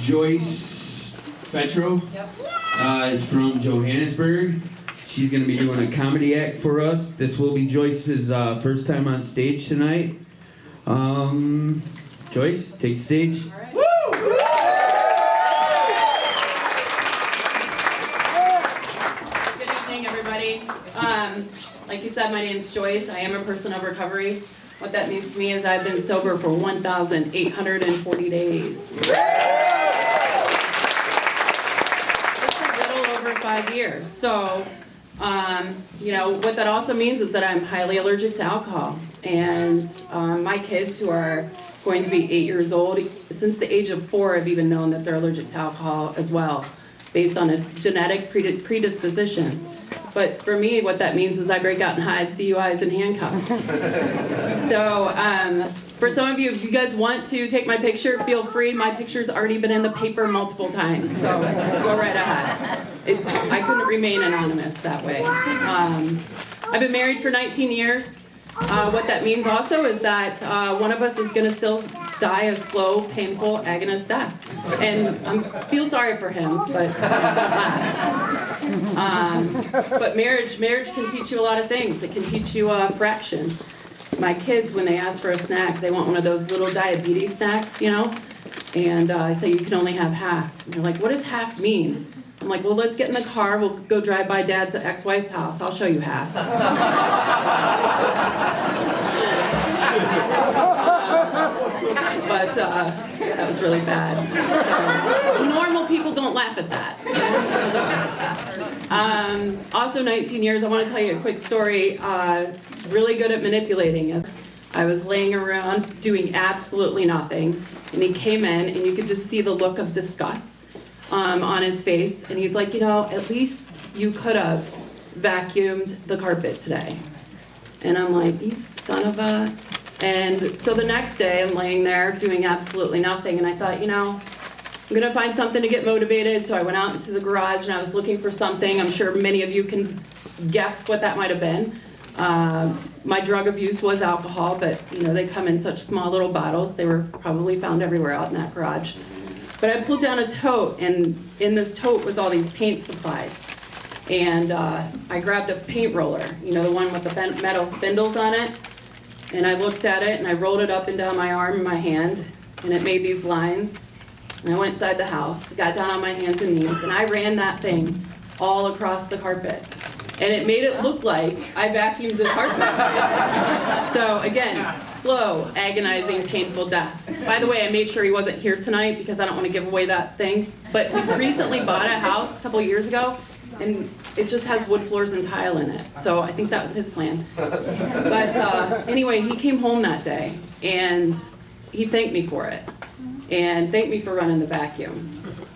Joyce Fetrow is from Johannesburg. She's going to be doing a comedy act for us. This will be Joyce's first time on stage tonight. Joyce, take the stage. All right. Good evening, everybody. Like you said, my name's Joyce. I am a person of recovery. What that means to me is I've been sober for 1,840 days. Just a little over 5 years. So, you know, what that also means is that I'm highly allergic to alcohol. And my kids, who are going to be 8 years old, since the age of 4, I've even known that they're allergic to alcohol as well, based on a genetic predisposition. But for me, what that means is I break out in hives, DUIs, and handcuffs. So for some of you, if you guys want to take my picture, feel free. My picture's already been in the paper multiple times, so go right ahead. I couldn't remain anonymous that way. I've been married for 19 years. What that means also is that one of us is going to still die a slow, painful, agonist death. And I feel sorry for him, but don't laugh. But marriage can teach you a lot of things. It can teach you fractions. My kids, when they ask for a snack, they want one of those little diabetes snacks, you know? And I say, you can only have half. And they're like, what does half mean? I'm like, well, let's get in the car. We'll go drive by Dad's ex-wife's house. I'll show you half. But that was really bad. So, normal people don't laugh at that. Also, 19 years, I want to tell you a quick story. Really good at manipulating. I was laying around doing absolutely nothing, and he came in, and you could just see the look of disgust on his face, and he's like, you know, at least you could have vacuumed the carpet today. And I'm like, you son of a... And so the next day, I'm laying there doing absolutely nothing, and I thought, you know, I'm going to find something to get motivated, so I went out into the garage, and I was looking for something. I'm sure many of you can guess what that might have been. My drug abuse was alcohol, but, you know, they come in such small little bottles. They were probably found everywhere out in that garage. But I pulled down a tote, and in this tote was all these paint supplies. And I grabbed a paint roller, you know, the one with the metal spindles on it. And I looked at it, and I rolled it up and down my arm and my hand, and it made these lines. And I went inside the house, got down on my hands and knees, and I ran that thing all across the carpet. And it made it look like I vacuumed the carpet. So again, slow, agonizing, painful death. By the way, I made sure he wasn't here tonight because I don't want to give away that thing. But we recently bought a house a couple years ago, and it just has wood floors and tile in it. So I think that was his plan. But anyway, he came home that day, and he thanked me for it, and thanked me for running the vacuum.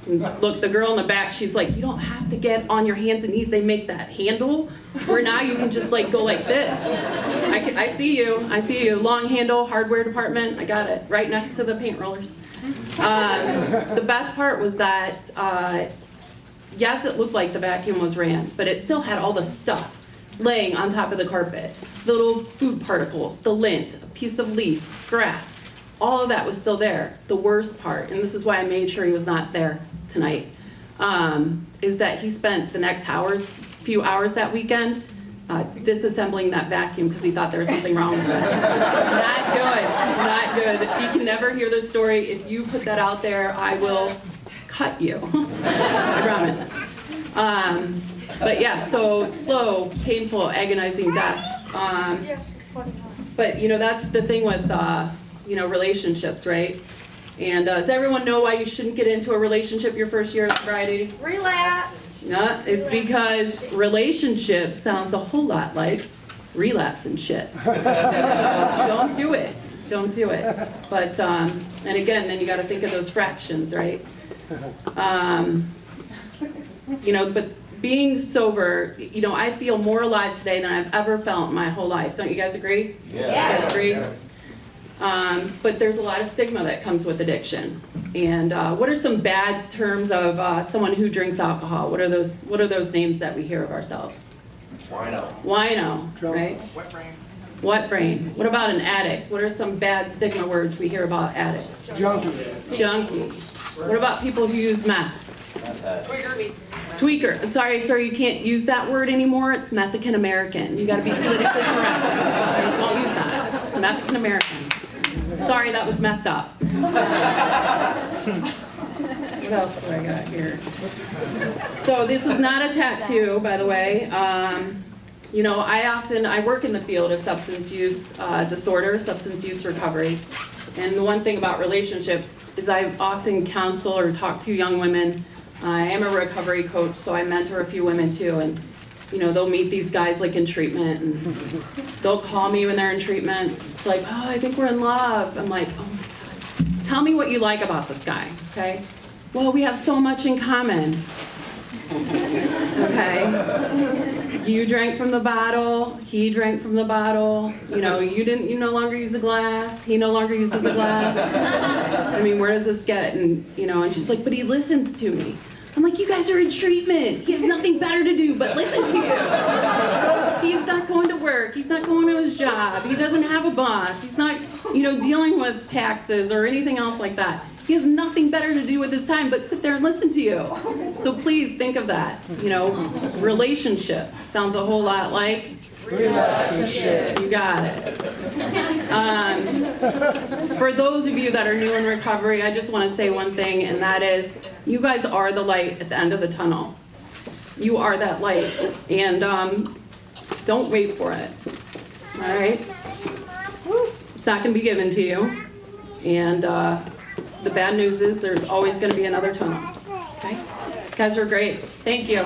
And look, the girl in the back, she's like, you don't have to get on your hands and knees. They make that handle where now you can just like go like this. I see you. Long handle, hardware department. I got it. Right next to the paint rollers. The best part was that, yes, it looked like the vacuum was ran, but it still had all the stuff laying on top of the carpet. The little food particles, the lint, a piece of leaf, grass. All of that was still there. The worst part, and this is why I made sure he was not there tonight, is that he spent the next few hours that weekend disassembling that vacuum because he thought there was something wrong with it. Not good, not good. You can never hear this story. If you put that out there, I will cut you. I promise. But yeah, so slow, painful, agonizing death. But you know, that's the thing with you know, relationships, right? And does everyone know why you shouldn't get into a relationship your first year of sobriety? Relapse. No, it's because relationship sounds a whole lot like relapse and shit. So don't do it. Don't do it. But and again, then you got to think of those fractions, right? You know, but being sober, you know, I feel more alive today than I've ever felt in my whole life. Don't you guys agree? Yeah. You guys agree? But there's a lot of stigma that comes with addiction. And what are some bad terms of someone who drinks alcohol? What are those names that we hear of ourselves? Wino. Wino, right? Wet brain. Wet brain. What about an addict? What are some bad stigma words we hear about addicts? Junkie. Junkie. What about people who use meth? Tweaker. Sorry, sir, you can't use that word anymore. It's Mexican American. You got to be politically correct. Don't use that. It's Mexican American. Sorry, that was methed up. What else do I got here? So this is not a tattoo, by the way. You know, I work in the field of substance use disorder, substance use recovery. And the one thing about relationships is I often counsel or talk to young women. I am a recovery coach, so I mentor a few women too. And, you know, they'll meet these guys like in treatment, and they'll call me when they're in treatment. It's like, oh, I think we're in love. I'm like, oh my God, tell me what you like about this guy, okay? Well, we have so much in common. Okay? You drank from the bottle, he drank from the bottle, you know, you no longer use a glass, he no longer uses a glass. I mean, where does this get? And, you know, and she's like, but he listens to me. I'm like, you guys are in treatment. He has nothing better to do but listen to you. He's not going to work. He's not going to his job. He doesn't have a boss. He's not, you know, dealing with taxes or anything else like that. He has nothing better to do with his time but sit there and listen to you. So please think of that. You know, relationship sounds a whole lot like relationship. You got it. For those of you that are new in recovery, I just want to say one thing, and that is, you guys are the light at the end of the tunnel. You are that light, and don't wait for it. All right? It's not going to be given to you, and the bad news is there's always going to be another tunnel. Okay? You guys are great. Thank you.